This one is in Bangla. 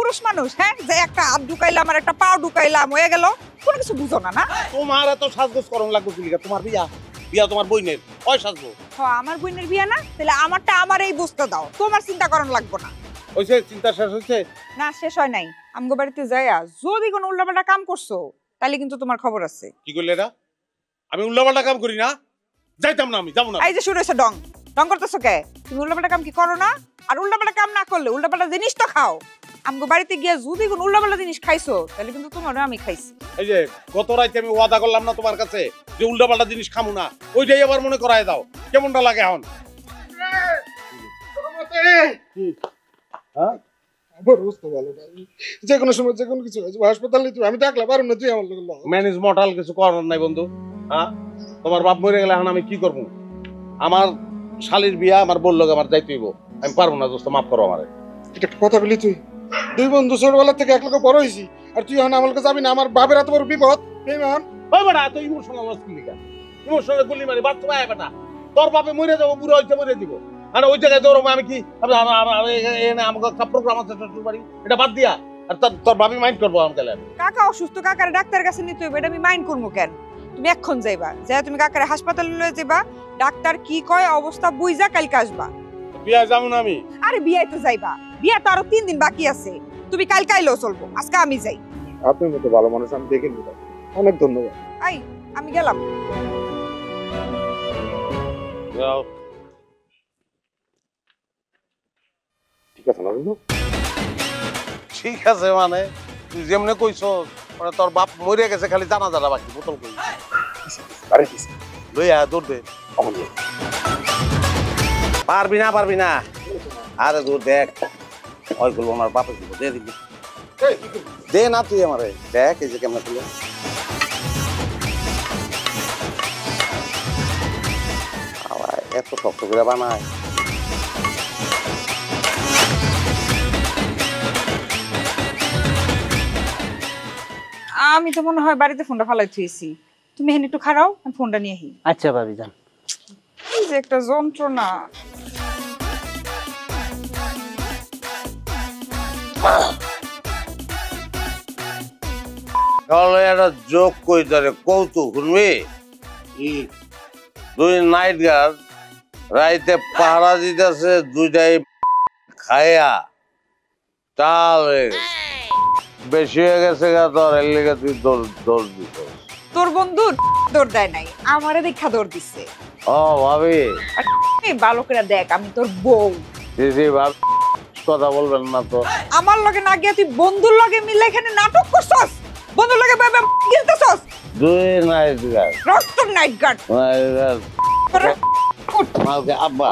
পুরুষ মানুষ হ্যাঁ যে একটা হাত ঢুকাইলাম আর একটা পা ঢুকাইলাম হয়ে গেল কোনো কিছু বুঝো না না তোমার এত সাজগোজ করণ লাগবে কি লিগা? তোমার বিয়া বিয়া তোমার বইনের ওই সাজবো। আমার বোনের বিয়া না তাহলে আমারটা আমারই বুঝতে দাও তোমার চিন্তা করার লাগবে না ওইসে চিন্তা শেষ হচ্ছে? না শেষ হয় নাই আমগো বাড়িতে যাইয়া যদি কোনো উল্টাপাল্টা কাম করছো তাহলে কিন্তু তোমার খবর আছে কি করলে এটা? আমি উল্লাপাল্টা কাম করি না, যাইতাম না, আমি যাবো না। এই যে শুরু হয়েছে ডং ডং করতেছো কে তুমি উল্টাপাল্টা কাম কি করো না আর উল্টাপাল্টা কাম না করলে উল্টাপাল্টা জিনিস তো খাও আমগো বাড়িতে গিয়া যদি কোনো উল্টাপাল্টা জিনিস খাইছো তাহলে কিন্তু তোমারও আমি খাইছি এই যে গত রাইতে আমি ওয়াদা করলাম না তোমার কাছে যে উল্টাপাল্টা জিনিস খামু না, ওইটাই আবার মনে করায় দাও। কেমনটা লাগে এখন? যে কোনো সময় যে কোনো কিছু হাসপাতালে তুই আমি ডাকলা পারুম না তুই আমার লোক ম্যানেজ মডাল কিছু করার নাই বন্ধু। হ্যাঁ, তোমার বাপ মরে গেলে এখন আমি কি করবো? আমার শালির বিয়া আমার বললো আমার যাইতে হইব, আমি পারবো না। দোস্ত মাফ করো আমারে। এটা একটা কথা বলি তুই দুই বন্ধু ছোটবেলা থেকে এক লোক বড় হয়েছি আর তুই এখন আমার কাছে যাবি না আমার বাপের এত বড় বিপদ বেমান ওই বেটা এত ইমোশনাল হচ্ছিস লিখা? ইমোশনাল গুলি মারি বাচ্চা ভাই বেটা, তোর বাপে মরে যাবো, বুড়ো হইতে মরে দিব। আর ওই জায়গায় তোর আমি কি আমাকে একটা প্রোগ্রাম আছে শ্বশুর বাড়ি, এটা বাদ দিয়া আর তোর ভাবি মাইন্ড করবো আমাকে। কাকা অসুস্থ কাকারে ডাক্তারের কাছে নিতে হইবে এটা আমি মাইন্ড করবো কেন তুমি এখন যাইবা যাই তুমি কাকারে হাসপাতালে লয়ে যাইবা ডাক্তার কি কয় অবস্থা বুঝা কালকে আসবা বিয়া যাবো না আমি। আরে বিয়ায় তো যাইবা বিয়া তো আরো 3 দিন বাকি আছে তুমি কালকে আইলেও চলবো আজকে আমি যাই আপনার মতো ভালো মানুষ আমি দেখিনি অনেক ধন্যবাদ আই আমি গেলাম যাও। ঠিক আছে না বন্ধু ঠিক আছে মানে তুই যেমনে কইছ মানে তোর বাপ মরে গেছে, খালি জানা জানা বাকি বোতল কই আরে কি লইয়া দৌড় দে। পারবি না পারবি না, আরে দূর দেখ ওইগুলো আমার বাপে দিব, দে দিবি দে না তুই আমারে দেখ এই যে কেমন ছিল। এত শক্ত করে বানায় আমি তো মনে হয় বাড়িতে ফোনটা ফালাই থুইছি তুমি এখানে একটু খাড়াও আমি ফোনটা নিয়ে আহি আচ্ছা ভাবি যান। এই যে একটা যন্ত্রণা তাহলে একটা যোগ কই ধরে কৌতুক শুনবি? দুই নাইট গার্ড রাইতে পাহারা দিতেছে, দুইটাই খায়া চাল হয়ে গেছে, বেশি হয়ে গেছে গা তোর, এর লেগে তুই দৌড় দিত। তোর বন্ধু দৌড় দেয় নাই আমারে দেখা দৌড় দিচ্ছে ও ভাবি আর এই ভালো করে দেখ আমি তোর বউ দিদি ভাবি কথা বলবেন না তো। আমার লগে না গিয়ে তুই বন্ধুর লগে মিলে এখানে নাটক করছস বন্ধুর লগে বাবে গিলতেছস দুই নাইট গার্ড রক্ত নাইট গার্ড মালকে আব্বা